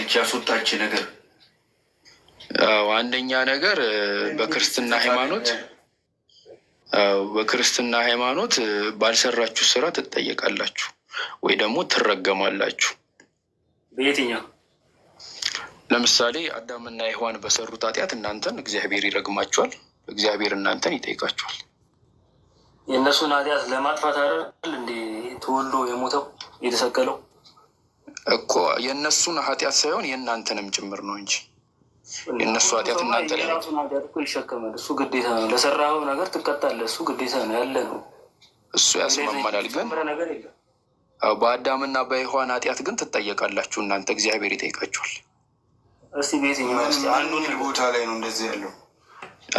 ነች ያስወጣች ነገር? አንደኛ ነገር በክርስትና ሃይማኖት ባልሰራችሁ ስራ ትጠየቃላችሁ ወይ ደግሞ ትረገማላችሁ። በየትኛው? ለምሳሌ አዳምና ሔዋን በሰሩት ኃጢአት እናንተን እግዚአብሔር ይረግማችኋል፣ እግዚአብሔር እናንተን ይጠይቃችኋል። የእነሱን ኃጢአት ለማጥፋት አይደል እንዴ ተወልዶ የሞተው የተሰቀለው? እኮ የእነሱን ኃጢአት ሳይሆን የእናንተንም ጭምር ነው እንጂ የእነሱ ኃጢአት እናንተ ላይ ይሸከማል። እሱ ግዴታ ነው። ለሰራኸው ነገር ትቀጣለህ። እሱ ግዴታ ነው ያለ ነው። እሱ ያስማማላል። ግን በአዳምና በሔዋን ኃጢአት ግን ትጠየቃላችሁ እናንተ፣ እግዚአብሔር ይጠይቃችኋል። እስቲ በየትኛው አንዱን ቦታ ላይ ነው እንደዚህ ያለው?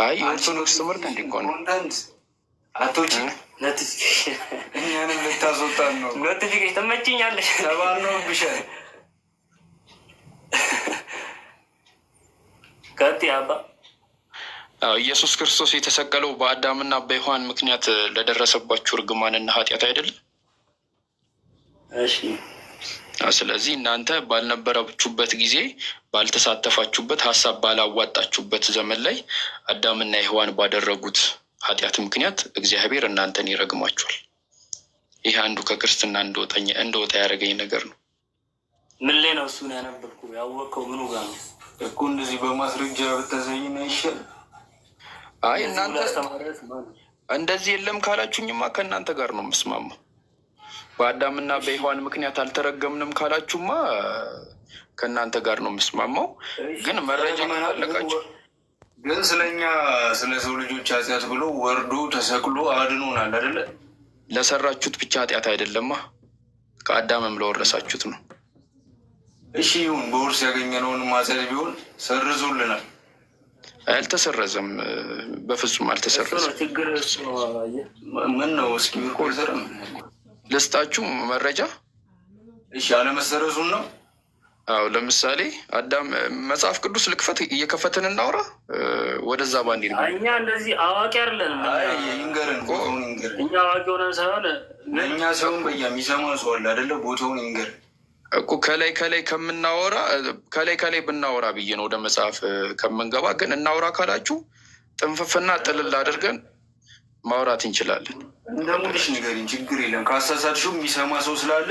አይ የኦርቶዶክስ ትምህርት እንዲኮን አቶች እኛንም ልታስወጣን ነው። ኖቲፊኬሽን ትመችኛለሽ። ተባነው ብሻል ከቲ አባ ኢየሱስ ክርስቶስ የተሰቀለው በአዳምና በሔዋን ምክንያት ለደረሰባችሁ እርግማንና ኃጢአት አይደለም? እሺ። ስለዚህ እናንተ ባልነበራችሁበት ጊዜ፣ ባልተሳተፋችሁበት፣ ሀሳብ ባላዋጣችሁበት ዘመን ላይ አዳምና ሔዋን ባደረጉት ኃጢአት ምክንያት እግዚአብሔር እናንተን ይረግማችኋል። ይህ አንዱ ከክርስትና እንደወጣ ያደረገኝ ነገር ነው። ምን ላይ ነው እሱን ያነበብኩ? ያወቀው ምኑ ጋር ነው እኮ? እንደዚህ በማስረጃ ብታሳይን አይሻል? አይ እናንተ እንደዚህ የለም ካላችሁኝማ ከእናንተ ጋር ነው የምስማማው። በአዳምና በሔዋን ምክንያት አልተረገምንም ካላችሁማ ከእናንተ ጋር ነው የምስማማው። ግን መረጃ ካለቃችሁ ግን ስለኛ ስለ ሰው ልጆች ኃጢአት ብሎ ወርዶ ተሰቅሎ አድኖናል አይደለ? ለሰራችሁት ብቻ ኃጢአት አይደለማ፣ ከአዳምም ለወረሳችሁት ነው። እሺ ይሁን፣ በውርስ ያገኘነውን ማጸድ ቢሆን ሰርዞልናል። አልተሰረዘም፣ በፍጹም አልተሰረዘም። ምን ነው እስኪ ኮርዘር ልስጣችሁ መረጃ። እሺ አለመሰረዙን ነው። አዎ ለምሳሌ አዳም መጽሐፍ ቅዱስ ልክፈት፣ እየከፈትን እናውራ። ወደዛ ባንዲ ነው። እኛ እንደዚህ አዋቂ አይደለንም። ይንገረን፣ እኛ አዋቂ ሆነን ሳይሆን እኛ ሰውን የሚሰማ ሰው አለ አይደለ? ቦታውን ይንገረን እኮ ከላይ ብናወራ ብዬ ነው ወደ መጽሐፍ ከምንገባ። ግን እናውራ ካላችሁ ጥንፍፍና ጥልል አድርገን ማውራት እንችላለን። እንደ ሙልሽ ንገሪኝ፣ ችግር የለም። ካሳሳትሽው የሚሰማ ሰው ስላለ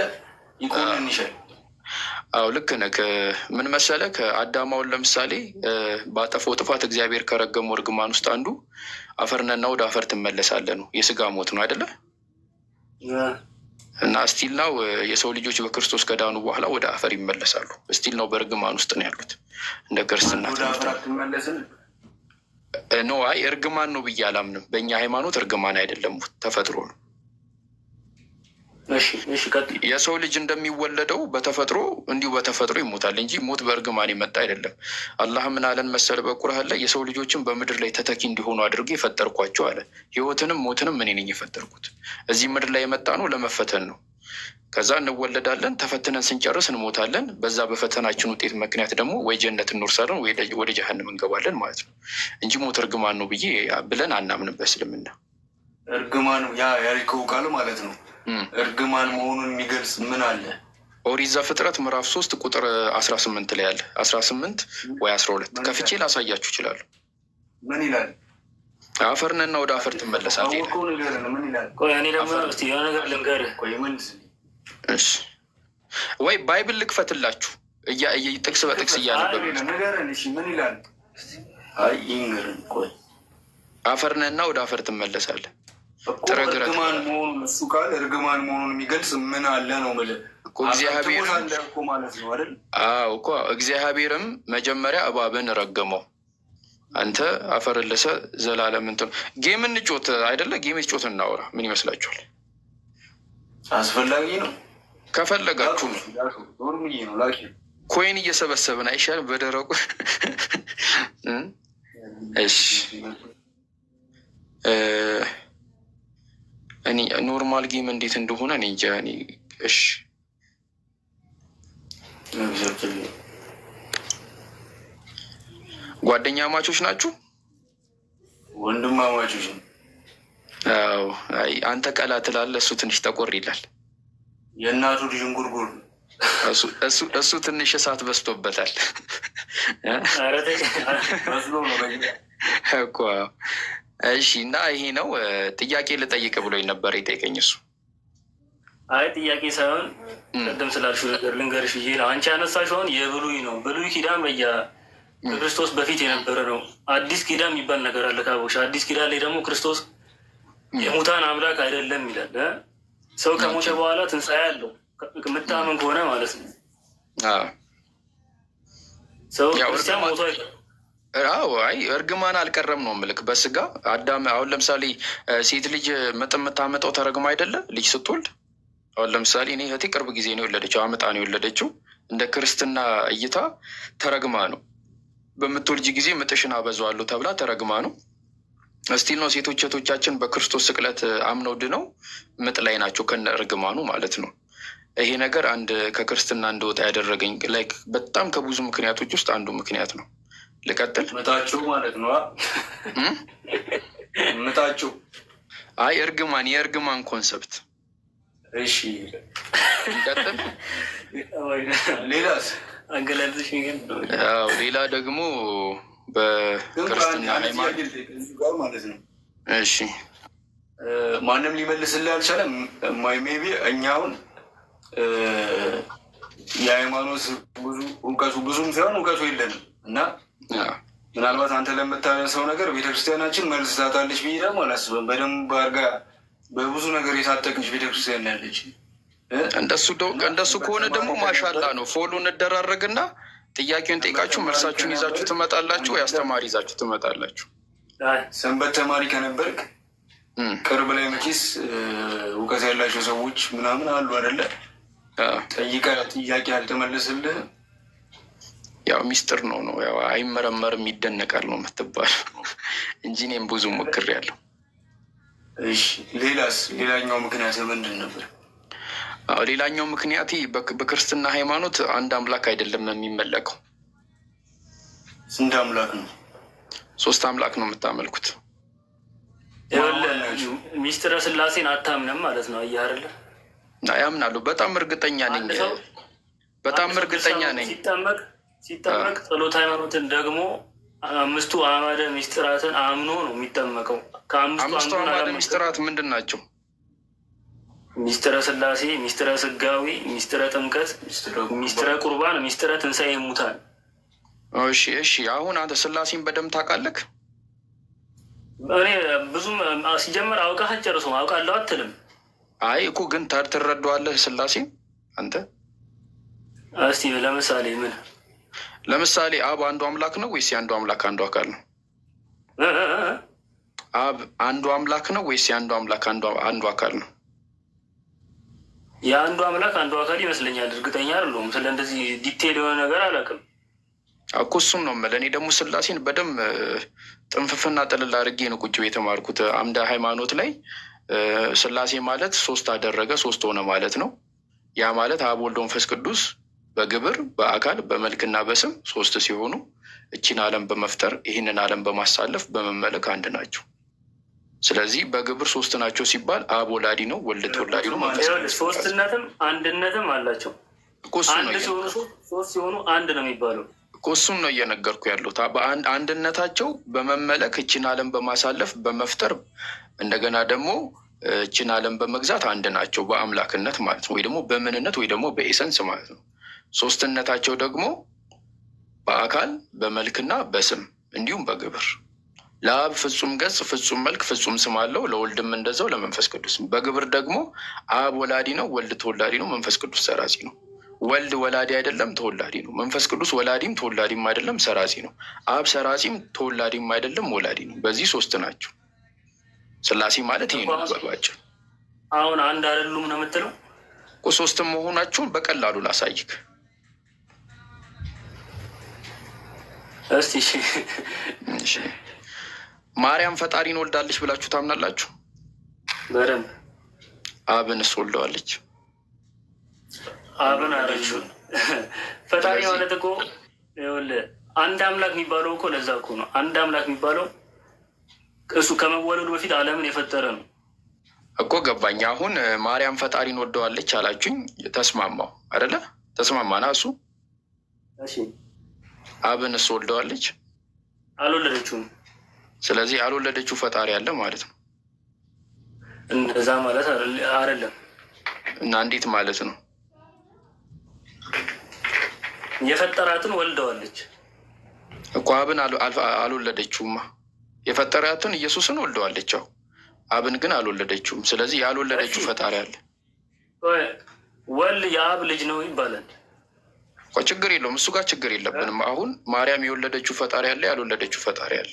ይቆንን ይሻል። አዎ ልክ ነህ። ምን መሰለህ፣ ከአዳማውን ለምሳሌ ባጠፈው ጥፋት እግዚአብሔር ከረገመው እርግማን ውስጥ አንዱ አፈርነና ወደ አፈር ትመለሳለህ ነው። የስጋ ሞት ነው አይደለ? እና እስቲል ነው የሰው ልጆች በክርስቶስ ከዳኑ በኋላ ወደ አፈር ይመለሳሉ። እስቲል ነው በእርግማን ውስጥ ነው ያሉት። እንደ ክርስትና ኖ አይ እርግማን ነው ብዬ አላምንም። በእኛ ሃይማኖት እርግማን አይደለም፣ ተፈጥሮ ነው። የሰው ልጅ እንደሚወለደው በተፈጥሮ እንዲሁ በተፈጥሮ ይሞታል እንጂ ሞት በእርግማን የመጣ አይደለም። አላህ ምን አለን መሰል በቁርአን ላይ የሰው ልጆችን በምድር ላይ ተተኪ እንዲሆኑ አድርጌ የፈጠርኳቸው አለ። ህይወትንም ሞትንም እኔ ነኝ የፈጠርኩት። እዚህ ምድር ላይ የመጣ ነው ለመፈተን ነው። ከዛ እንወለዳለን፣ ተፈትነን ስንጨርስ እንሞታለን። በዛ በፈተናችን ውጤት ምክንያት ደግሞ ወይ ጀነት እንወርሳለን ወይ ወደ ጀሀነም እንገባለን ማለት ነው እንጂ ሞት እርግማን ነው ብለን አናምንም በእስልምና። እርግማን ያ ያልከው ቃል ማለት ነው። እርግማን መሆኑን የሚገልጽ ምን አለ? ኦሪት ዘፍጥረት ምዕራፍ 3 ቁጥር 18 ላይ አለ። 18 ወይ 12 ከፍቼ ላሳያችሁ ይችላሉ። ምን ይላል? አፈርንና ወደ አፈር ትመለሳለህ ይላል። ወይ ባይብል ልክፈትላችሁ ጥቅስ በጥቅስ እያነበብ ምን ይላል? አፈርንና ወደ አፈር ትመለሳለህ። እርግማን መሆኑን እሱ ቃል እርግማን መሆኑን የሚገልጽ ምን አለ ነው የምልህ እኮ። እግዚአብሔርም መጀመሪያ እባብን ረገመው። አንተ አፈር ልሰህ ዘላለም እንትን ጌም እንጮት አይደለ? ጌም ጮት እናወራ። ምን ይመስላችኋል? አስፈላጊ ነው። ከፈለጋችሁ ኮይን እየሰበሰብን አይሻልም? በደረቁ እሺ እኔ ኖርማል ጌም እንዴት እንደሆነ እኔ እንጃ። እሺ ጓደኛ ማቾች ናችሁ? ወንድማማቾች ነው። አዎ። አይ አንተ ቀላ ትላለህ፣ እሱ ትንሽ ጠቆር ይላል። የእናቱ ልጅ እንጉርጉር እሱ ትንሽ እሳት በዝቶበታል እኮ። እሺ እና ይሄ ነው ጥያቄ ልጠይቅ ብሎኝ ነበር የጠየቀኝ እሱ። አይ ጥያቄ ሳይሆን ቅድም ስላልሽው ነገር ልንገርሽ ብዬ ነው። አንቺ ያነሳሽው አሁን የብሉይ ነው። ብሉይ ኪዳን ከክርስቶስ በፊት የነበረ ነው። አዲስ ኪዳን የሚባል ነገር አለ ካቦሽ። አዲስ ኪዳን ላይ ደግሞ ክርስቶስ የሙታን አምላክ አይደለም ይላል። ሰው ከሞተ በኋላ ትንሣኤ አለው የምታምን ከሆነ ማለት ነው። ሰው ክርስቲያን ሞቶ አይቀርም። አይ እርግማን አልቀረም ነው ምልክ በስጋ አዳም። አሁን ለምሳሌ ሴት ልጅ ምጥ የምታመጣው ተረግማ አይደለ? ልጅ ስትወልድ አሁን ለምሳሌ እኔ እህቴ ቅርብ ጊዜ ነው የወለደችው፣ አመጣ ነው የወለደችው። እንደ ክርስትና እይታ ተረግማ ነው። በምትወልጅ ጊዜ ምጥሽን አበዛዋለሁ ተብላ ተረግማ ነው። እስቲል ነው ሴቶች እህቶቻችን በክርስቶስ ስቅለት አምነው ድነው ምጥ ላይ ናቸው ከነ እርግማኑ ማለት ነው። ይሄ ነገር አንድ ከክርስትና እንደወጣ ያደረገኝ ላይክ በጣም ከብዙ ምክንያቶች ውስጥ አንዱ ምክንያት ነው። ልቀጥል? ምጣችሁ ማለት ነው ምጣችሁ። አይ እርግማን፣ የእርግማን ኮንሰፕት። እሺ ልቀጥል? ሌላስ? አንገላልሽ ሌላ ደግሞ በክርስትና ሃይማኖት ማለት ነው። እሺ ማንም ሊመልስልህ አልቻለም። ሜይ ቢ እኛውን የሃይማኖት እውቀቱ ብዙም ሳይሆን እውቀቱ የለንም እና ምናልባት አንተ ለምታነሳው ነገር ቤተክርስቲያናችን መልስ ታጣለች ብዬ ደግሞ አላስብም። በደንብ አድርጋ በብዙ ነገር የታጠቀች ቤተክርስቲያን ያለች። እንደሱ ከሆነ ደግሞ ማሻላ ነው። ፎሎ እንደራረግና ጥያቄውን ጠይቃችሁ መልሳችሁን ይዛችሁ ትመጣላችሁ፣ ወይ አስተማሪ ይዛችሁ ትመጣላችሁ። ሰንበት ተማሪ ከነበርክ ቅርብ ላይ መቼስ እውቀት ያላቸው ሰዎች ምናምን አሉ አይደለ? ጠይቀህ ጥያቄ አልተመለስልህ ያው ሚስጥር ነው ያው አይመረመርም ይደነቃል ነው የምትባል እንጂ እኔም ብዙ ሞክሬያለሁ። እሺ ሌላስ? ሌላኛው ምክንያት ምንድን ነበር? ሌላኛው ምክንያት በክርስትና ሃይማኖት አንድ አምላክ አይደለም የሚመለከው። ስንት አምላክ ነው? 3 አምላክ ነው የምታመልኩት። ሚስጥረ ስላሴን አታምንም ማለት ነው? እያርለ ያምናሉ። በጣም እርግጠኛ ነኝ። በጣም እርግጠኛ ነኝ። ሲጠመቅ ጸሎት ሃይማኖትን ደግሞ 5ቱ አዕማደ ሚስጥራትን አምኖ ነው የሚጠመቀው። ከ5ቱ አዕማደ ሚስጥራት ምንድን ናቸው? ሚስጥረ ስላሴ፣ ሚስጥረ ስጋዊ፣ ሚስጥረ ጥምቀት፣ ሚስጥረ ቁርባን፣ ሚስጥረ ትንሣኤ ሙታን። እሺ አሁን አንተ ስላሴን በደምብ ታውቃለህ? እኔ ብዙም ሲጀመር አውቃህ ጨርሶ አውቃለሁ አትልም። አይ እኮ ግን ትረዳዋለህ ስላሴን አንተ? እስቲ ለምሳሌ ምን? ለምሳሌ አብ አንዱ አምላክ ነው ወይስ የአንዱ አምላክ አንዱ አካል ነው? አብ አንዱ አምላክ ነው ወይስ የአንዱ አምላክ አንዱ አካል ነው? የአንዱ አምላክ አንዱ አካል ይመስለኛል። እርግጠኛ አይደለሁም። ስለ እንደዚህ ዲቴል የሆነ ነገር አላውቅም እኮ። እሱም ነው የምልህ። እኔ ደግሞ ስላሴን በደንብ ጥንፍፍና ጥልል አድርጌ ነው ቁጭ ቤት የተማርኩት አምደ ሃይማኖት ላይ። ስላሴ ማለት 3 አደረገ 3 ሆነ ማለት ነው። ያ ማለት አብ ወልድ መንፈስ ቅዱስ በግብር በአካል በመልክና በስም 3 ሲሆኑ እቺን ዓለም በመፍጠር ይህንን ዓለም በማሳለፍ በመመለክ አንድ ናቸው። ስለዚህ በግብር 3 ናቸው ሲባል አብ ወላዲ ነው፣ ወልድ ተወላዲ ነው። ሶስትነትም አንድነትም አላቸው። ሶስት ሲሆኑ አንድ ነው የሚባለው። እሱን ነው እየነገርኩ ያሉት። አንድነታቸው በመመለክ እችን ዓለም በማሳለፍ በመፍጠር እንደገና ደግሞ እችን ዓለም በመግዛት አንድ ናቸው በአምላክነት ማለት ነው፣ ወይ ደግሞ በምንነት ወይ ደግሞ በኤሰንስ ማለት ነው። ሶስትነታቸው ደግሞ በአካል በመልክና በስም እንዲሁም በግብር። ለአብ ፍጹም ገጽ ፍጹም መልክ ፍጹም ስም አለው፣ ለወልድም እንደዛው ለመንፈስ ቅዱስ። በግብር ደግሞ አብ ወላዲ ነው፣ ወልድ ተወላዲ ነው፣ መንፈስ ቅዱስ ሰራጺ ነው። ወልድ ወላዲ አይደለም ተወላዲ ነው። መንፈስ ቅዱስ ወላዲም ተወላዲም አይደለም ሰራጺ ነው። አብ ሰራጺም ተወላዲም አይደለም ወላዲ ነው። በዚህ 3 ናቸው። ስላሴ ማለት ይሄ ነው በባጭሩ። አሁን አንድ አይደሉም ነው የምትለው እኮ። 3 መሆናቸውን በቀላሉ ላሳይክ እስቲ። እሺ ማርያም ፈጣሪን ወልዳለች ብላችሁ ታምናላችሁ? በደንብ። አብንስ ወልደዋለች? አብን አረችው። ፈጣሪ ማለት እኮ ይኸውልህ አንድ አምላክ የሚባለው እኮ ለዛ እኮ ነው። አንድ አምላክ የሚባለው እሱ ከመወለዱ በፊት ዓለምን የፈጠረ ነው እኮ። ገባኝ። አሁን ማርያም ፈጣሪን ወልደዋለች አላችሁኝ፣ ተስማማው አይደለ? ተስማማና? እሱ እሺ አብንስ ወልደዋለች? አልወለደችውም። ስለዚህ ያልወለደችው ፈጣሪ አለ ማለት ነው። እንደዛ ማለት አይደለም። እና እንዴት ማለት ነው? የፈጠራትን ወልደዋለች እኮ። አብን አልወለደችውማ። የፈጠራትን ኢየሱስን ወልደዋለች። አብን ግን አልወለደችውም። ስለዚህ ያልወለደችው ፈጣሪ አለ። ወልድ የአብ ልጅ ነው ይባላል እኮ። ችግር የለውም እሱ ጋር ችግር የለብንም። አሁን ማርያም የወለደችው ፈጣሪ አለ፣ ያልወለደችው ፈጣሪ አለ።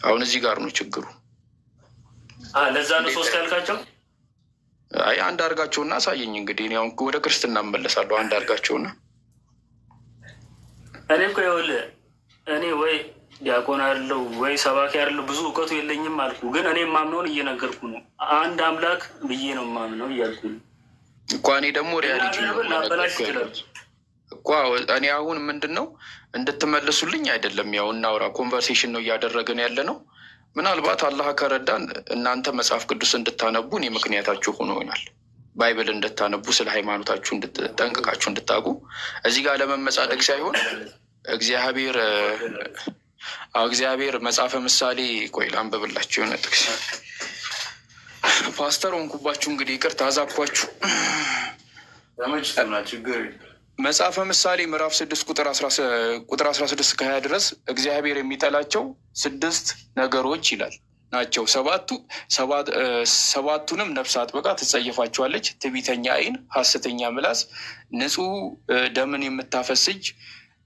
አሁን እዚህ ጋር ነው ችግሩ። ለዛ ነው ሶስት ያልካቸው። አይ አንድ አድርጋቸውና አሳየኝ። እንግዲህ እኔ አሁን ወደ ክርስትና እመለሳለሁ። አንድ አድርጋቸውና እኔ እኮ ይኸውልህ እኔ ወይ ዲያቆን አለው ወይ ሰባኪ ያለው ብዙ እውቀቱ የለኝም አልኩ። ግን እኔ ማምነውን እየነገርኩ ነው። አንድ አምላክ ብዬ ነው ማምነው እያልኩ ነው እኮ። እኔ ደግሞ ሪያሊቲ ነው እኮ። እኔ አሁን ምንድን ነው እንድትመልሱልኝ አይደለም፣ ያው እናውራ፣ ኮንቨርሴሽን ነው እያደረግን ያለ ነው። ምናልባት አላህ ከረዳን እናንተ መጽሐፍ ቅዱስ እንድታነቡ እኔ ምክንያታችሁ ሆኖ ይሆናል። ባይብል እንድታነቡ ስለ ሃይማኖታችሁ ጠንቅቃችሁ እንድታውቁ። እዚህ ጋር ለመመጻደቅ ሳይሆን እግዚአብሔር መጽሐፈ ምሳሌ ቆይ ላንብብላችሁ የሆነ ጥቅስ። ፓስተር ሆንኩባችሁ እንግዲህ ይቅርታ አዛኳችሁ። መጽሐፈ ምሳሌ ምዕራፍ 6 ቁጥር 16-20 ድረስ እግዚአብሔር የሚጠላቸው 6 ነገሮች ይላል ናቸው። ሰባቱንም ነፍስ አጥብቃ ትጸየፋቸዋለች። ትዕቢተኛ ዓይን፣ ሐሰተኛ ምላስ፣ ንጹሕ ደምን የምታፈስ እጅ፣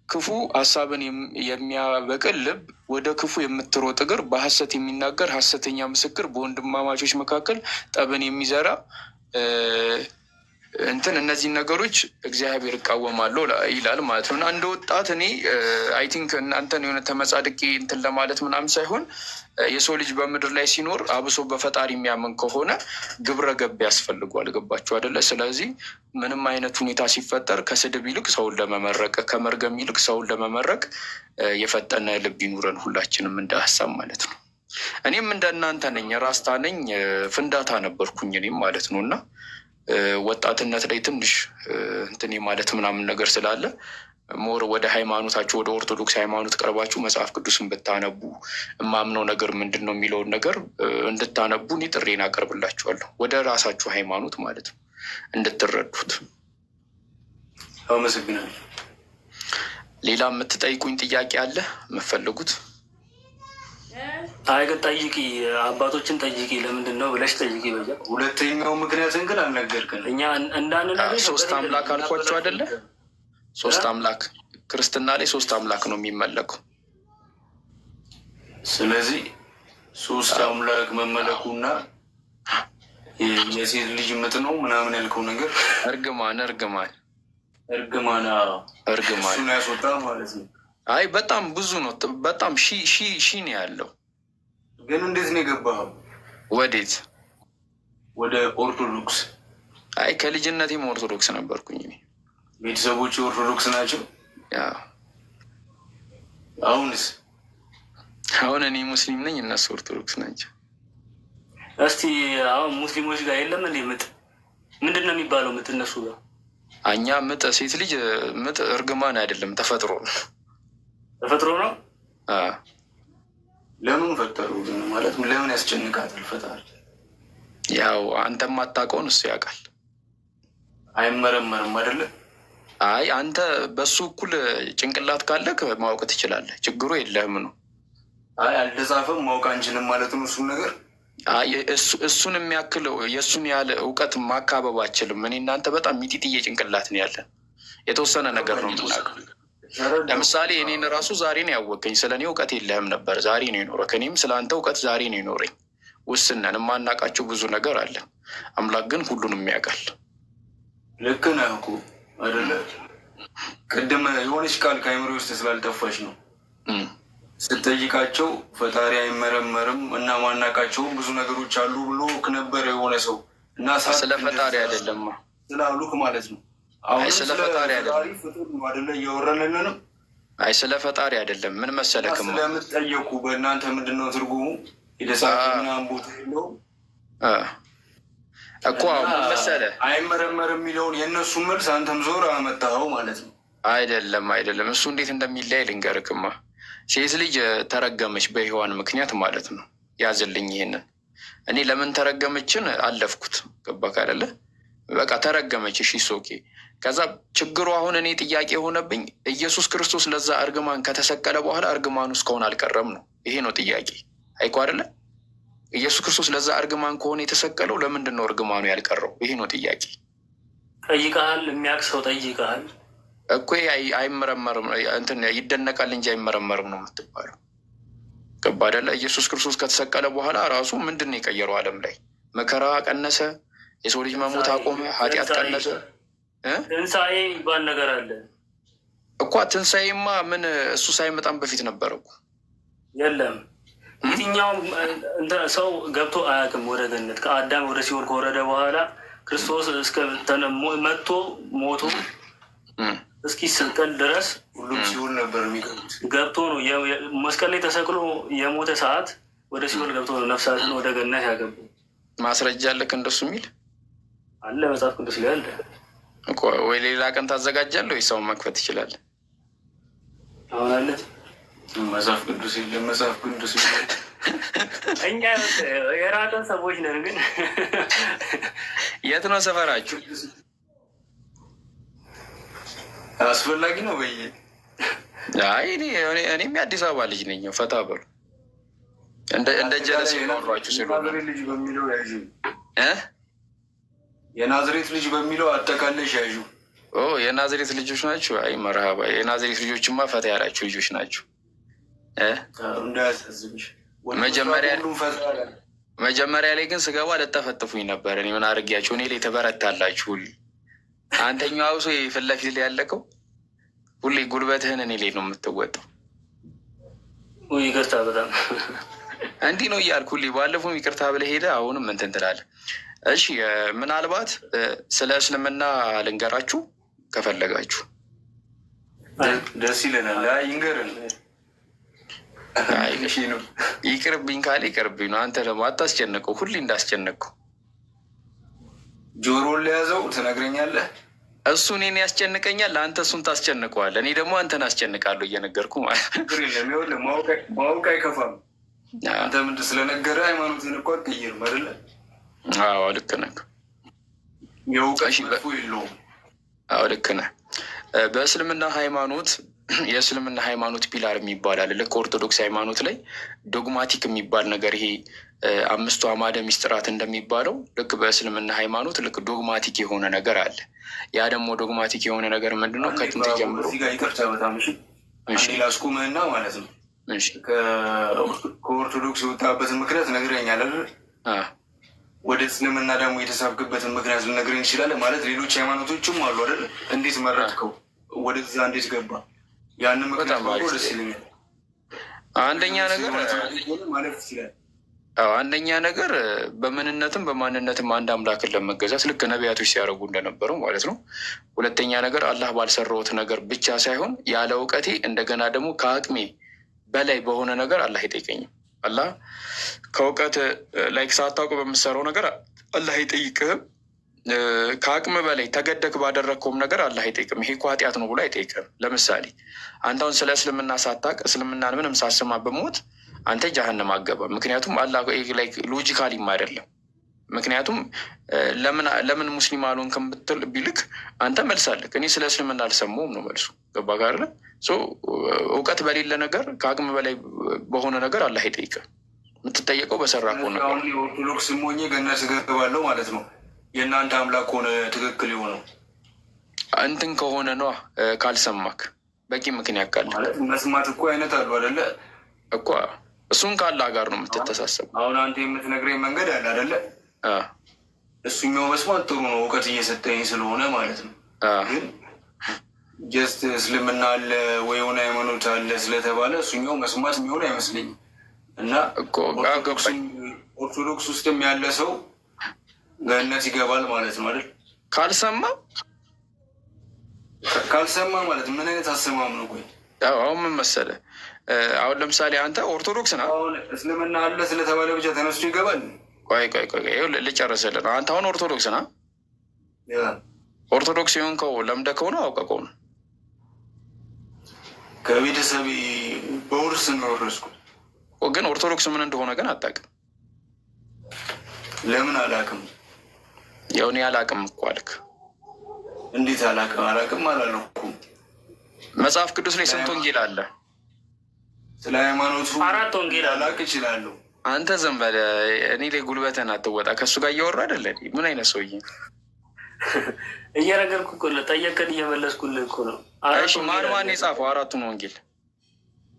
ክፉ ሀሳብን የሚያበቅል ልብ፣ ወደ ክፉ የምትሮጥ እግር፣ በሐሰት የሚናገር ሐሰተኛ ምስክር፣ በወንድማማቾች መካከል ጠብን የሚዘራ እነዚህ ነገሮች እግዚአብሔር እቃወማለሁ ይላል ማለት ነው። እና እንደ ወጣት እኔ አይ ቲንክ እናንተን የሆነ ተመጻድቄ እንትን ለማለት ምናምን ሳይሆን የሰው ልጅ በምድር ላይ ሲኖር አብሶ በፈጣሪ የሚያምን ከሆነ ግብረ ገብ ያስፈልጓል። ገባችሁ አይደለ? ስለዚህ ምንም አይነት ሁኔታ ሲፈጠር ከስድብ ይልቅ ሰውን ለመመረቅ፣ ከመርገም ይልቅ ሰውን ለመመረቅ የፈጠነ ልብ ይኑረን ሁላችንም እንደ ሀሳብ ማለት ነው። እኔም እንደ እናንተ ነኝ፣ ራስታ ነኝ፣ ፍንዳታ ነበርኩኝ እኔም ማለት ነው። እና ወጣትነት ላይ ትንሽ እንትን ማለት ምናምን ነገር ስላለ ሞር ወደ ሃይማኖታችሁ ወደ ኦርቶዶክስ ሃይማኖት ቀርባችሁ መጽሐፍ ቅዱስን ብታነቡ የማምነው ነገር ምንድን ነው የሚለውን ነገር እንድታነቡ እኔ ጥሬን አቀርብላችኋለሁ። ወደ ራሳችሁ ሃይማኖት ማለት ነው እንድትረዱት። አመሰግናለሁ። ሌላ የምትጠይቁኝ ጥያቄ አለ የምትፈልጉት? አይ ግን ጠይቂ፣ አባቶችን ጠይቂ። ለምንድን ነው ብለሽ ጠይቂ። በያ ሁለተኛው ምክንያትን ግን አልነገርከንም። እኛ እንዳንነግር 3 አምላክ አልኳችሁ አይደለ? 3 አምላክ ክርስትና ላይ 3 አምላክ ነው የሚመለከው። ስለዚህ 3 አምላክ መመለኩና የሴት ልጅ ምጥ ነው ምናምን ያልከው ነገር እርግማን እሱን ያስወጣ ማለት ነው። አይ በጣም ብዙ ነው። በጣም ሺ ነው ያለው። ግን እንዴት ነው የገባኸው? ወዴት? ወደ ኦርቶዶክስ። አይ ከልጅነቴም ኦርቶዶክስ ነበርኩኝ እኔ። ቤተሰቦች ኦርቶዶክስ ናቸው? አሁንስ? አሁን እኔ ሙስሊም ነኝ፣ እነሱ ኦርቶዶክስ ናቸው። እስቲ አሁን ሙስሊሞች ጋር የለም እንዴ ምጥ? ምንድን ነው የሚባለው ምጥ እነሱ ጋር? እኛ ምጥ ሴት ልጅ ምጥ እርግማን አይደለም፣ ተፈጥሮ ነው። ተፈጥሮ ነው። ለምን ፈጠሩ ማለት ለምን ያስጨንቃታል ፈጣሪ? ያው አንተም አታውቀውን እሱ ያውቃል። አይመረመርም አይደለ? አይ አንተ በሱ እኩል ጭንቅላት ካለክ ማወቅ ትችላለህ። ችግሩ የለህም ነው። አይ አልተጻፈም ማወቅ አንችልም ማለት ነው እሱን ነገር። እሱን የሚያክለው የእሱን ያለ እውቀት ማካበብ አችልም። እኔ እናንተ በጣም ሚጢጥዬ ጭንቅላት ነው ያለን። የተወሰነ ነገር ነው የምናውቀው። ለምሳሌ እኔን ራሱ ዛሬ ነው ያወቀኝ። ስለ እኔ እውቀት የለህም ነበር፣ ዛሬ ነው የኖረህ። እኔም ስለ አንተ እውቀት ዛሬ ነው የኖረኝ። ውስነን የማናውቃቸው ብዙ ነገር አለ። አምላክ ግን ሁሉንም ያውቃል። ልክ ነህ እኮ አይደለ? ቅድም የሆነች ቃል ከአይምሮ ውስጥ ስላልጠፋች ነው ስጠይቃቸው ፈጣሪ አይመረመርም እና ማናውቃቸውም ብዙ ነገሮች አሉ ብሎ ነበር የሆነ ሰው እና ስለ ፈጣሪ አይደለም ስላሉክ ማለት ነው። አሁን ስለ ፈጣሪ አይደለ እያወራን ነው። አይ ስለ ፈጣሪ አይደለም። ምን መሰለክማ ስለምትጠየቁ በእናንተ ምንድን ነው ትርጉሙ? የደሳና ቦታ የለውም። እኮ መሰለህ አይመረመርም የሚለውን የእነሱን መልስ አንተም ዞር አመጣኸው ማለት ነው። አይደለም እሱ እንዴት እንደሚለያይ ልንገርክማ። ሴት ልጅ ተረገመች በሔዋን ምክንያት ማለት ነው። ያዝልኝ ይሄንን። እኔ ለምን ተረገመችን አለፍኩት። ገባክ አይደለ? በቃ ተረገመች። እሺ ሶኬ። ከዛ ችግሩ አሁን እኔ ጥያቄ የሆነብኝ ኢየሱስ ክርስቶስ ለዛ እርግማን ከተሰቀለ በኋላ እርግማኑ እስካሁን አልቀረም ነው። ይሄ ነው ጥያቄ። አይኮ አይደለ? ኢየሱስ ክርስቶስ ለዛ እርግማን ከሆነ የተሰቀለው ለምንድን ነው እርግማኑ ያልቀረው? ይሄ ነው ጥያቄ። ጠይቀሃል? የሚያውቅ ሰው ጠይቀሃል እኮ? አይመረመርም እንትን ይደነቃል እንጂ አይመረመርም ነው የምትባለው። ገባ አይደለ? ኢየሱስ ክርስቶስ ከተሰቀለ በኋላ ራሱ ምንድን ነው የቀየረው? ዓለም ላይ መከራ ቀነሰ፣ የሰው ልጅ መሞት አቆመ፣ ኃጢአት ቀነሰ። ትንሣኤ ይባል ነገር አለ እኮ። ትንሣኤማ ምን እሱ ሳይመጣም በፊት ነበረ እኮ። የለም የትኛውም ሰው ገብቶ አያውቅም ወደ ገነት። ከአዳም ወደ ሲኦል ከወረደ በኋላ ክርስቶስ መጥቶ ሞቶ እስኪሰቀል ድረስ ሁሉም ሲኦል ነበር የሚገቡት። ገብቶ ነው መስቀል ላይ ተሰቅሎ የሞተ ሰዓት ወደ ሲኦል ገብቶ ነው ነፍሳትን ወደ ገነት ያገቡ። ማስረጃ አለክ እንደሱ የሚል አለ መጽሐፍ ቅዱስ ላይ አለ። ወይ ሌላ ቀን ታዘጋጃለህ ወይ ሰውን መክፈት ይችላል። አሁን አለ መጽሐፍ ቅዱስ የለም። መጽሐፍ ቅዱስ እኛ የራቀን ሰዎች ነን። ግን የት ነው ሰፈራችሁ? አስፈላጊ ነው ወይ? እኔም የአዲስ አበባ ልጅ ነኝ። ፈታ በሉ እንደ ጀለስ ኖሯችሁ ስለሆነ ልጅ በሚለው ያዥ የናዝሬት ልጅ በሚለው አጠቃለሽ ያዡ። የናዝሬት ልጆች ናቸው። አይ መርሃባ። የናዝሬት ልጆችማ ፈታ ያላችሁ ልጆች ናቸው። እንዳያሳዝብሽ። መጀመሪያ ላይ ግን ስገባ ለጠፈጥፉኝ ነበር። እኔ ምን አድርጊያቸው? እኔ ላይ ተበረታላችሁ ሁሌ። አንተኛው አብሶ ፊት ለፊት ላይ ያለቀው ሁሌ ጉልበትህን እኔ ላይ ነው የምትወጣው። ይቅርታ በጣም እንዲህ ነው እያልኩ ሁሌ። ባለፈውም ይቅርታ ብለህ ሄደህ አሁንም እንትን ትላለህ። እሺ ምናልባት ስለ እስልምና ልንገራችሁ ከፈለጋችሁ። ደስ ይለናል። ይንገርን። ይቅርብኝ ካለ ይቅርብኝ ነው። አንተ ደግሞ አታስጨንቀው። ሁሌ እንዳስጨነቅኩ ጆሮን ለያዘው ትነግረኛለህ። እሱ እኔን ያስጨንቀኛል፣ አንተ እሱን ታስጨንቀዋለህ። እኔ ደግሞ አንተን አስጨንቃለሁ እየነገርኩ ማለት ነው። ማወቅ አይከፋም። አንተ ምንድን ስለነገረ ሃይማኖትን እኮ አትቀይርም አይደለ? አዎ ልክ ነህ። የእውቀት መጥፎ የለውም። አዎ ልክ ነህ። በእስልምና ሃይማኖት የእስልምና ሃይማኖት ፒላር የሚባል አለ። ልክ ኦርቶዶክስ ሃይማኖት ላይ ዶግማቲክ የሚባል ነገር፣ ይሄ አምስቱ አዕማደ ምስጢራት እንደሚባለው ልክ በእስልምና ሃይማኖት ልክ ዶግማቲክ የሆነ ነገር አለ። ያ ደግሞ ዶግማቲክ የሆነ ነገር ምንድን ነው? ከጥንት ጀምሮ ይቅርታ በጣም ላስቁምህና ማለት ነው። ከኦርቶዶክስ የወጣበትን ምክንያት ነግረኛል አይደል? ወደ እስልምና ደግሞ የተሳብክበትን ምክንያት ልነግረኝ ይችላል ማለት። ሌሎች ሃይማኖቶችም አሉ አይደል? እንዴት መረጥከው? ወደዛ እንዴት ገባ? ያንን ምክንያት ደስ ይለኛል። አንደኛ ነገር ማለት ይችላል። አንደኛ ነገር በምንነትም በማንነትም አንድ አምላክን ለመገዛት ልክ ነቢያቶች ሲያደርጉ እንደነበረው ማለት ነው። ሁለተኛ ነገር አላህ ባልሰራሁት ነገር ብቻ ሳይሆን ያለ እውቀቴ እንደገና ደግሞ ከአቅሜ በላይ በሆነ ነገር አላህ አይጠይቀኝም። አላህ ከእውቀት ላይ ሳታውቅ በምትሰራው ነገር አላህ አይጠይቅህም። ከአቅም በላይ ተገደክ ባደረግከውም ነገር አላህ አይጠይቅም። ይሄ እኮ ኃጢአት ነው ብሎ አይጠይቅም። ለምሳሌ አንተ አሁን ስለ እስልምና ሳታውቅ እስልምናን ምንም ሳስማ በሞት አንተ ጀሀነም አገባ። ምክንያቱም አላህ ላይ ሎጂካሊም አይደለም። ምክንያቱም ለምን ሙስሊም አልሆንክም ብትል ቢልክ አንተ መልሳለህ። እኔ ስለ እስልምና አልሰማሁም ነው መልሱ። ገባ ጋር እውቀት በሌለ ነገር ከአቅም በላይ በሆነ ነገር አላህ አይጠይቅም። የምትጠየቀው በሰራ ከሆነ ኦርቶዶክስ ሞኜ ገነት እገባለሁ ማለት ነው። የእናንተ አምላክ ሆነ ትክክል የሆነው እንትን ከሆነ ነዋ። ካልሰማክ በቂ ምክንያት ካለ መስማት እኮ አይነት አሉ አይደለ እኮ እሱን ከአላህ ጋር ነው የምትተሳሰቡ። አሁን አንተ የምትነግረኝ መንገድ አለ አይደለ? እሱኛው መስማት ጥሩ ነው፣ እውቀት እየሰጠኝ ስለሆነ ማለት ነው። ግን ጀስት እስልምና አለ ወይ የሆነ ሃይማኖት አለ ስለተባለ እሱኛው መስማት የሚሆን አይመስለኝም። እና ኦርቶዶክስ ውስጥም ያለ ሰው ገነት ይገባል ማለት ነው አይደል? ካልሰማ ማለት ምን አይነት አሰማም ነው? ቆይ አሁን ምን መሰለህ፣ አሁን ለምሳሌ አንተ ኦርቶዶክስ ነህ። አሁን እስልምና አለ ስለተባለ ብቻ ተነስቶ ይገባል? ቆይ ልጨርስልህ ነው። አንተ አሁን ኦርቶዶክስ ና ኦርቶዶክስ የሆንከው ለምደከው ነው አውቀቀው ነው? ከቤተሰብ በውርስ ነው ወረስኩ። ግን ኦርቶዶክስ ምን እንደሆነ ግን አታውቅም። ለምን አላውቅም? ያው እኔ አላውቅም እኮ አልክ። እንዴት አላውቅም አላለኩም። መጽሐፍ ቅዱስ ላይ ስንት ወንጌል አለ? ስለ ሃይማኖቱ 4 ወንጌል አላውቅ እችላለሁ። አንተ ዝም በል። እኔ ላይ ጉልበትህን አትወጣ። ከእሱ ጋር እያወራ አይደለ? ምን አይነት ሰውዬ እየነገርኩህ እኮ ጠየቅከን እየመለስኩልህ እኮ ነው። እሺ ማን የጻፈው 4ቱን ወንጌል?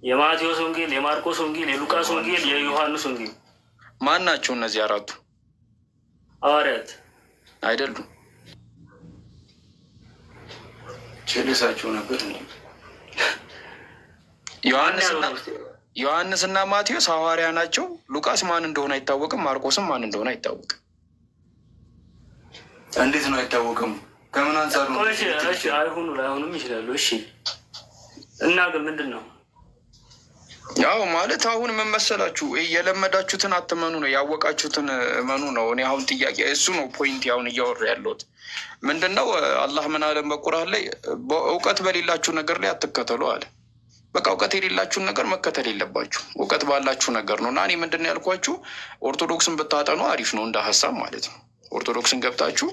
የማቴዎስ ወንጌል፣ የማርቆስ ወንጌል፣ የሉቃስ ወንጌል፣ የዮሐንስ ወንጌል። ማን ናቸው እነዚህ 4ቱ? ሐዋርያት አይደሉም። ቸልሳቸው ነበር። ዮሐንስና ማቴዎስ ሐዋርያ ናቸው። ሉቃስ ማን እንደሆነ አይታወቅም። ማርቆስም ማን እንደሆነ አይታወቅም። እንዴት ነው አይታወቅም? ከምን አንጻር ነው? እሺ አይሆኑም ይችላሉ። እሺ እና ግን ምንድን ነው ያው ማለት አሁን ምን መሰላችሁ፣ የለመዳችሁትን አትመኑ ነው፣ ያወቃችሁትን እመኑ ነው። እኔ አሁን ጥያቄ እሱ ነው ፖይንት አሁን እያወራ ያለሁት ምንድን ነው። አላህ ምን አለ በቁርአን ላይ? እውቀት በሌላችሁ ነገር ላይ አትከተሉ አለ። በቃ እውቀት የሌላችሁን ነገር መከተል የለባችሁ፣ እውቀት ባላችሁ ነገር ነው። እና እኔ ምንድን ነው ያልኳችሁ፣ ኦርቶዶክስን ብታጠኑ አሪፍ ነው እንደ ሀሳብ ማለት ነው። ኦርቶዶክስን ገብታችሁ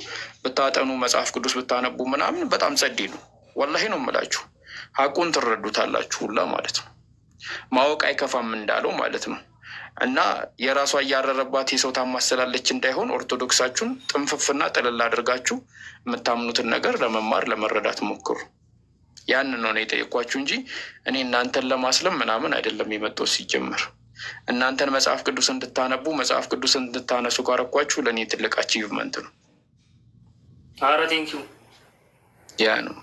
ብታጠኑ መጽሐፍ ቅዱስ ብታነቡ ምናምን በጣም ጸዴ ነው። ወላሂ ነው የምላችሁ፣ ሀቁን ትረዱታላችሁ ሁላ ማለት ነው። ማወቅ አይከፋም እንዳለው ማለት ነው። እና የራሷ እያረረባት የሰው ታማስላለች እንዳይሆን ኦርቶዶክሳችሁን ጥንፍፍና ጥልል አድርጋችሁ የምታምኑትን ነገር ለመማር ለመረዳት ሞክሩ። ያንን ነው የጠየኳችሁ እንጂ እኔ እናንተን ለማስለም ምናምን አይደለም የመጣው። ሲጀምር እናንተን መጽሐፍ ቅዱስ እንድታነቡ መጽሐፍ ቅዱስ እንድታነሱ ካረኳችሁ ለእኔ ትልቅ አቺቭመንት ነው። ኧረ ቴንኪው። ያ ነው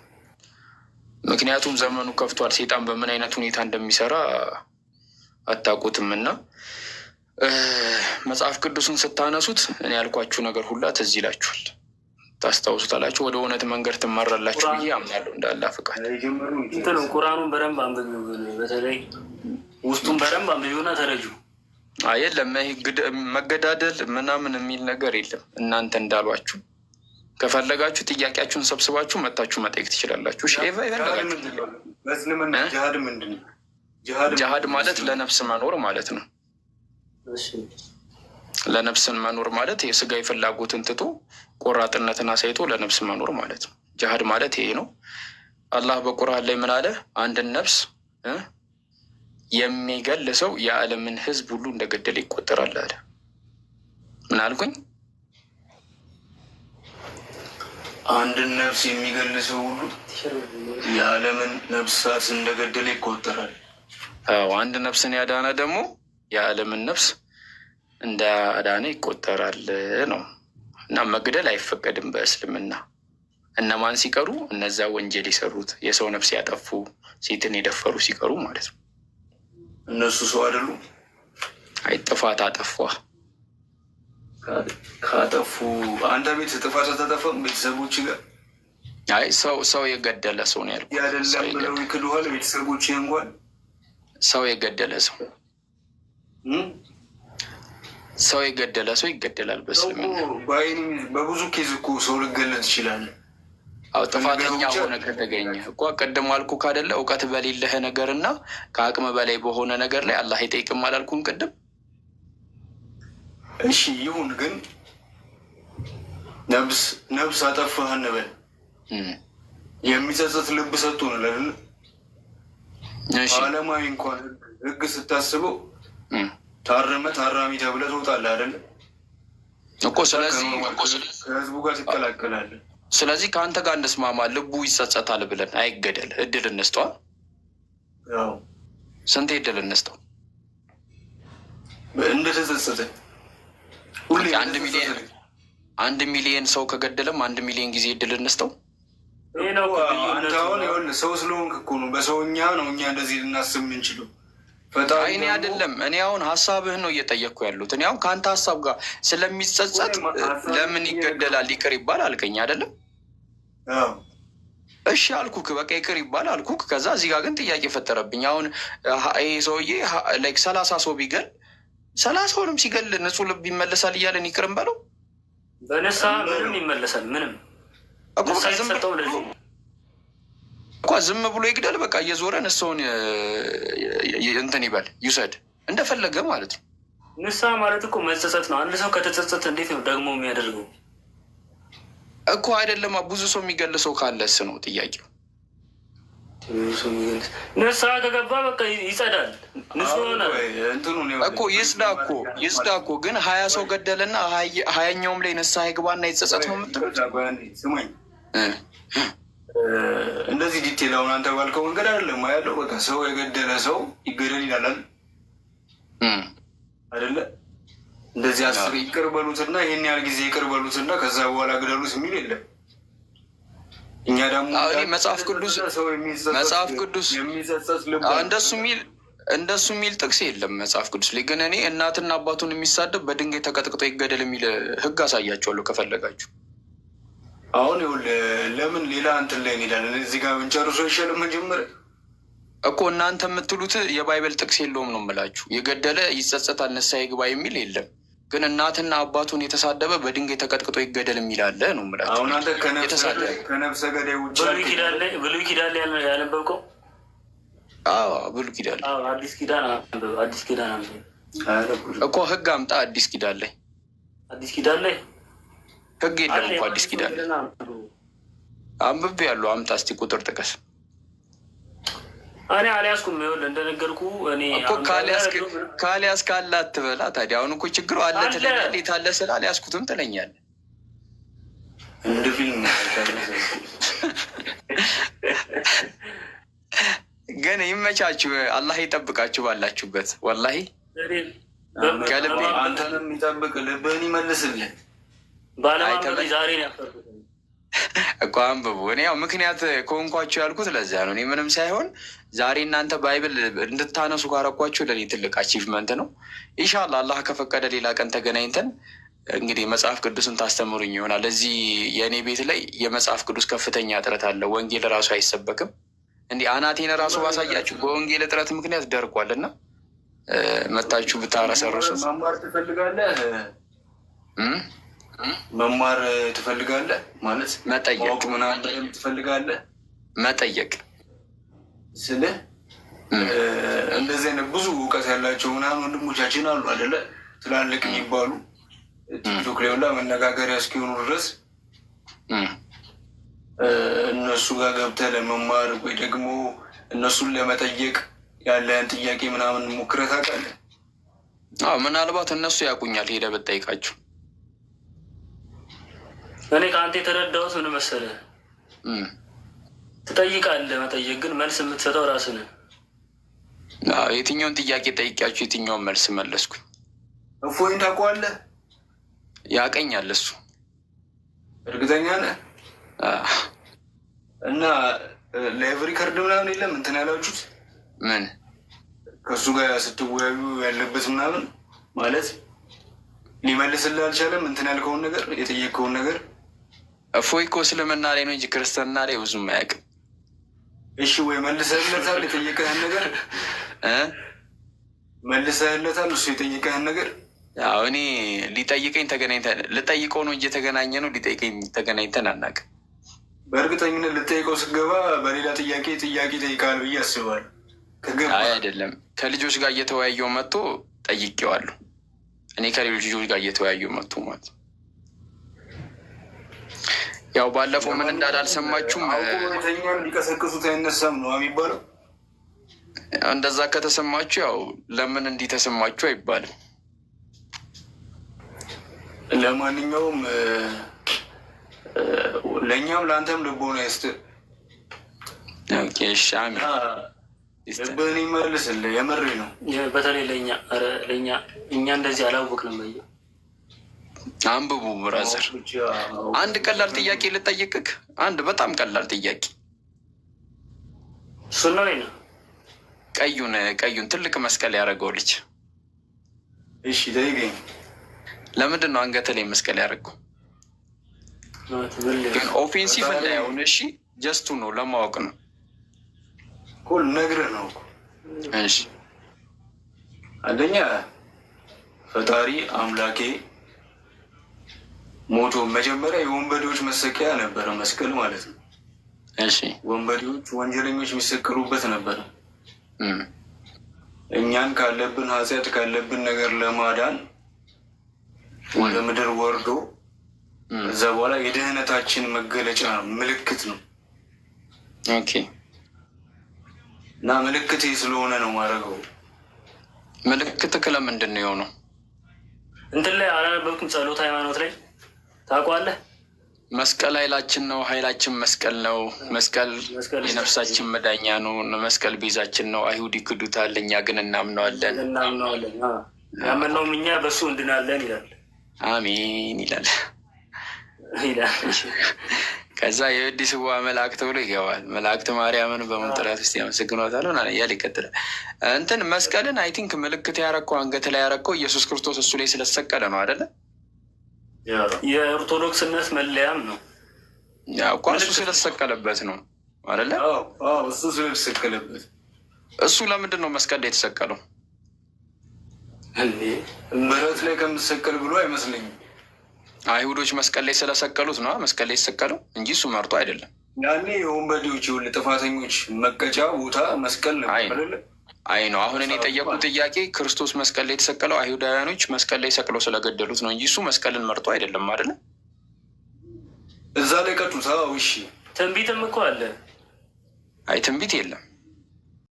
ምክንያቱም ዘመኑ ከፍቷል። ሴጣን በምን አይነት ሁኔታ እንደሚሰራ አታውቁትም። እና መጽሐፍ ቅዱስን ስታነሱት እኔ ያልኳችሁ ነገር ሁላ ትዝ ይላችኋል፣ ታስታውሱታላችሁ፣ ወደ እውነት መንገድ ትመራላችሁ ብዬ አምናለሁ። እንዳለ ፍቃድ ቁርአኑን በደንብ አንብቢው፣ በተለይ ውስጡን በደንብ አንብቢውና ተረጁ። የለም መገዳደል ምናምን የሚል ነገር የለም። እናንተ እንዳሏችሁ ከፈለጋችሁ ጥያቄያችሁን ሰብስባችሁ መታችሁ መጠየቅ ትችላላችሁ። ጅሃድ ማለት ለነፍስ መኖር ማለት ነው። ለነፍስን መኖር ማለት የስጋዊ ፍላጎትን ትቶ ቆራጥነትን አሳይቶ ለነፍስ መኖር ማለት ነው። ጅሃድ ማለት ይሄ ነው። አላህ በቁርአን ላይ ምን አለ? አንድን ነፍስ የሚገል ሰው የዓለምን ሕዝብ ሁሉ እንደገደለ ይቆጠራል አለ። ምን አልኩኝ? አንድን ነፍስ የሚገል ሰው ሁሉ የዓለምን ነፍሳት እንደገደለ ይቆጠራል። አንድ ነፍስን ያዳነ ደግሞ የዓለምን ነፍስ እንዳዳነ ይቆጠራል ነው። እና መግደል አይፈቀድም በእስልምና። እነማን ሲቀሩ? እነዛ ወንጀል የሰሩት የሰው ነፍስ ያጠፉ ሴትን የደፈሩ ሲቀሩ ማለት ነው። እነሱ ሰው አይደሉም? አይ ጥፋት አጠፋ ካጠፉ አንተ ቤት ጥፋት አታጠፋም? ቤተሰቦች ጋር አይ ሰው የገደለ ሰው ነው ያልኩት። ያደለም ብለው ይክዱሃል ቤተሰቦች እንኳን። ሰው የገደለ ሰው ይገደላል በእስልምና። በብዙ ኬዝ እኮ ሰው ልገለጥ ይችላል። ጥፋተኛ ሆነ ከተገኘ እኮ ቅድም አልኩ ካደለ እውቀት በሌለህ ነገር እና ከአቅም በላይ በሆነ ነገር ላይ አላህ አይጠይቅም አላልኩም ቅድም? እሺ ይሁን፣ ግን ነብስ አጠፋህ እንበል፣ የሚጸጸት ልብ ሰጥቶ ነው አይደል? ዓለማዊ እንኳን ህግ ስታስበው ታራሚ ተብለህ ትወጣለህ አይደል እኮ። ስለዚህ ከህዝቡ ጋር ትቀላቀላለህ። ስለዚህ ከአንተ ጋር እንስማማ፣ ልቡ ይጸጸታል ብለን አይገደል፣ እድል እንስጠዋ። ስንት እድል እንስጠው? እንደተጸጸተ አንድ ሚሊየን ሰው ከገደለም 1 ሚሊዮን ጊዜ እድል እንስጠው። አንተ አሁን ሰው ስለሆንክ እኮ ነው፣ በሰውኛ ነው እኛ እንደዚህ ልናስብ የምንችለው። እኔ አይደለም፣ እኔ አሁን ሀሳብህን ነው እየጠየቅኩ ያሉት። እኔ አሁን ከአንተ ሀሳብ ጋር ስለሚጸጸት ለምን ይገደላል ይቅር ይባል አልከኝ አይደለም? እሺ አልኩክ፣ በቃ ይቅር ይባል አልኩክ። ከዛ እዚህ ጋር ግን ጥያቄ ፈጠረብኝ። አሁን ይህ ሰውዬ 30 ሰው ቢገል 30ውንም ሲገል ንጹህ ልብ ይመለሳል እያለን ይቅርም በለው። በንስሐ ምንም ይመለሳል። ምንም እኮ ዝም ብሎ ይግደል። በቃ እየዞረ ንስሐውን እንትን ይበል ይውሰድ እንደፈለገ ማለት ነው። ንስሐ ማለት እኮ መጸጸት ነው። አንድ ሰው ከተጸጸተ እንዴት ነው ደግሞ የሚያደርገው እኮ አይደለም። ብዙ ሰው የሚገል ሰው ካለስ ነው ጥያቄው። ንስሐ ከገባ በቃ ይጸዳል፣ ንጹህ ይሆናል እኮ ይጽዳ እኮ። ግን 20 ሰው ገደለና 20ኛውም ላይ ንስሐ ይግባና ይጸጸት ነው የምትሉት? እንደዚህ ዲቴል አሁን አንተ ባልከው መንገድ አይደለም ያለው። በቃ ሰው የገደለ ሰው ይገደል ይላል አይደለ? እንደዚህ 10 ይቅር በሉትና ይህን ያህል ጊዜ ይቅር በሉትና ከዛ በኋላ ግደሉት የሚል የለም። እኛ ደግሞ መጽሐፍ ቅዱስ እንደሱ የሚል ጥቅስ የለም መጽሐፍ ቅዱስ ላይ። ግን እኔ እናትና አባቱን የሚሳደብ በድንጋይ ተቀጥቅጦ ይገደል የሚል ህግ አሳያቸዋለሁ ከፈለጋችሁ። አሁን ይኸውልህ ለምን ሌላ እንትን ላይ እንሄዳለን? እዚህ ጋር ብንጨርሶ ይሻላል። መጀመሪያ እኮ እናንተ የምትሉት የባይበል ጥቅስ የለውም ነው የምላችሁ። የገደለ ይጸጸታል ንስሐ ይግባ የሚል የለም። ግን እናትና አባቱን የተሳደበ በድንጋይ ተቀጥቅጦ ይገደል የሚል አለ ነው የምላችሁ። አሁን አንተ ከነፍሰ ገዳይ ውጭ ብሉይ ኪዳን ያነበብከው? ብሉይ ኪዳን አዲስ ኪዳን እኮ ህግ አምጣ። አዲስ ኪዳን ላይ ህግ የለም እኮ አዲስ ኪዳን አንብቤ ያለው አምጣ እስቲ ቁጥር ጥቀስ። እኔ አልያዝኩም። ይኸውልህ እንደነገርኩህ እኔ እኮ ካልያዝክ አለ አትበላ። ታዲያ አሁን እኮ ችግሩ አለ ትለኛለህ። የታለ ስለ አልያዝኩትም ትለኛለህ። እንደ ፊልም ግን ይመቻችሁ፣ አላህ ይጠብቃችሁ ባላችሁበት። ወላሂ ከልቤ አንተንም ይጠብቅ፣ ልብህን ይመልስልህ። ባለማመን ዛሬ ነው ያፈርኩት እኮ አንብቡ። እኔ ያው ምክንያት ከሆንኳችሁ ያልኩት ለዚያ ነው። እኔ ምንም ሳይሆን ዛሬ እናንተ ባይብል እንድታነሱ ካረኳችሁ ለእኔ ትልቅ አቺቭመንት ነው። ኢንሻላህ አላህ ከፈቀደ ሌላ ቀን ተገናኝተን እንግዲህ መጽሐፍ ቅዱስን ታስተምሩኝ ይሆናል። እዚህ የእኔ ቤት ላይ የመጽሐፍ ቅዱስ ከፍተኛ እጥረት አለ። ወንጌል ራሱ አይሰበክም። እንዲህ አናቴን ራሱ ባሳያችሁ በወንጌል እጥረት ምክንያት ደርቋል። እና መታችሁ ብታረሰርሱት። መማር ትፈልጋለህ? መማር ትፈልጋለህ ማለት መጠየቅ ምናምን ትፈልጋለህ? መጠየቅ ስልህ እንደዚህ አይነት ብዙ እውቀት ያላቸው ምናምን ወንድሞቻችን አሉ አይደለ? ትላልቅ የሚባሉ ቲክቶክ ላይ ሁላ መነጋገሪያ እስኪሆኑ ድረስ እነሱ ጋር ገብተህ ለመማር ወይ ደግሞ እነሱን ለመጠየቅ ያለህን ጥያቄ ምናምን ሞክረህ ታውቃለህ? ምናልባት እነሱ ያውቁኛል። ሄደህ ብትጠይቃቸው። እኔ ከአንተ የተረዳሁት ምን መሰለህ? ትጠይቃለህ፣ መጠየቅ ግን መልስ የምትሰጠው ራስህ ነህ። የትኛውን ጥያቄ ጠይቂያችሁ የትኛውን መልስ መለስኩኝ? እፎይን ታውቀዋለህ? ያውቀኛል እሱ። እርግጠኛ ነህ? እና ላይቭ ሪከርድ ምናምን የለም እንትን ያላችሁት? ምን ከእሱ ጋር ስትወያዩ ያለበት ምናምን ማለት ሊመልስልህ አልቻለም? እንትን ያልከውን ነገር የጠየቅከውን ነገር። እፎይ እኮ እስልምና ላይ ነው እንጂ ክርስትና ላይ ብዙም አያውቅም። እሺ ወይ መልሰህለታል? የጠየቀህን ነገር መልሰህለታል? እሱ የጠየቀህን ነገር እኔ ሊጠይቀኝ ተገናኝተን ልጠይቀው ነው እንጂ የተገናኘ ነው ሊጠይቀኝ ተገናኝተን አናውቅም። በእርግጠኝነት ልጠይቀው ስገባ በሌላ ጥያቄ ጠይቃል ብዬ አስባለሁ። አይደለም ከልጆች ጋር እየተወያየው መጥቶ ጠይቄዋለሁ። እኔ ከሌሎች ልጆች ጋር እየተወያየው መጥቶ ማለት ነው። ያው ባለፈው ምን እንዳል አልሰማችሁም? ተኛን ሊቀሰቅሱት አይነሳም ነው የሚባለው። እንደዛ ከተሰማችሁ ያው ለምን እንዲህ ተሰማችሁ አይባልም። ለማንኛውም ለእኛም ለአንተም ልቦና ይስጥህ። ልብህን ይመልስልህ። የምሬ ነው። በተለይ ለእኛ እኛ እንደዚህ አላወቅንም። አንብቡ ብራዘር። አንድ ቀላል ጥያቄ ልጠይቅህ። አንድ በጣም ቀላል ጥያቄ። እሱን ነው ነው ቀዩን ትልቅ መስቀል ያደረገው ልጅ። እሺ ጠይቀኝ። ለምንድን ነው አንገተ ላይ መስቀል ያደረገው? ግን ኦፌንሲቭ እንዳይሆን እሺ፣ ጀስቱ ነው ለማወቅ ነው። ሁሉ ነግርህ ነው። እሺ አንደኛ ፈጣሪ አምላኬ ሞቶ መጀመሪያ የወንበዴዎች መሰቀያ ነበረ መስቀል ማለት ነው። እሺ ወንበዴዎች ወንጀለኞች የሚሰቀሉበት ነበረ። እኛን ካለብን ኃጢአት ካለብን ነገር ለማዳን ወደ ምድር ወርዶ እዛ በኋላ የድህነታችን መገለጫ ምልክት ነው። ኦኬ እና ምልክት ስለሆነ ነው ማድረገው። ምልክት ለምንድን ነው የሆነው? እንትን ላይ አላነበብኩም። ጸሎት ሃይማኖት ላይ ታውቀዋለህ? መስቀል ኃይላችን ነው፣ ኃይላችን መስቀል ነው። መስቀል የነፍሳችን መዳኛ ነው። መስቀል ቤዛችን ነው። አይሁድ ይክዱታል፣ እኛ ግን እናምነዋለን። ያመነውም እኛ በሱ እንድናለን ይላል። አሚን ይላል። ከዛ የአዲስ አበባ መላእክት ብሎ ይገባል። መላእክት ማርያምን በመጥራት ውስጥ ያመሰግኗታል እያለ ይቀጥላል። እንትን መስቀልን አይ ቲንክ ምልክት ያረከው አንገት ላይ ያረከው ኢየሱስ ክርስቶስ እሱ ላይ ስለተሰቀለ ነው አይደለ? የኦርቶዶክስነት መለያም ነው እኮ እሱ ስለተሰቀለበት ነው አይደለ? እሱ ስለተሰቀለበት። እሱ ለምንድን ነው መስቀል ላይ የተሰቀለው? ምሕረት ላይ ከምትሰቀል ብሎ አይመስለኝም። አይሁዶች መስቀል ላይ ስለሰቀሉት ነው መስቀል ላይ የተሰቀለው እንጂ እሱ መርጦ አይደለም። ያኔ የወንበዴዎች ጥፋተኞች መቀጫ ቦታ መስቀል ነው። አይ ነው። አሁን እኔ የጠየቁት ጥያቄ ክርስቶስ መስቀል ላይ የተሰቀለው አይሁዳውያኖች መስቀል ላይ ሰቅለው ስለገደሉት ነው እንጂ እሱ መስቀልን መርጦ አይደለም አይደለ? እዛ ላይ ቀጡት። እሺ ትንቢትም እኮ አለ። አይ ትንቢት የለም።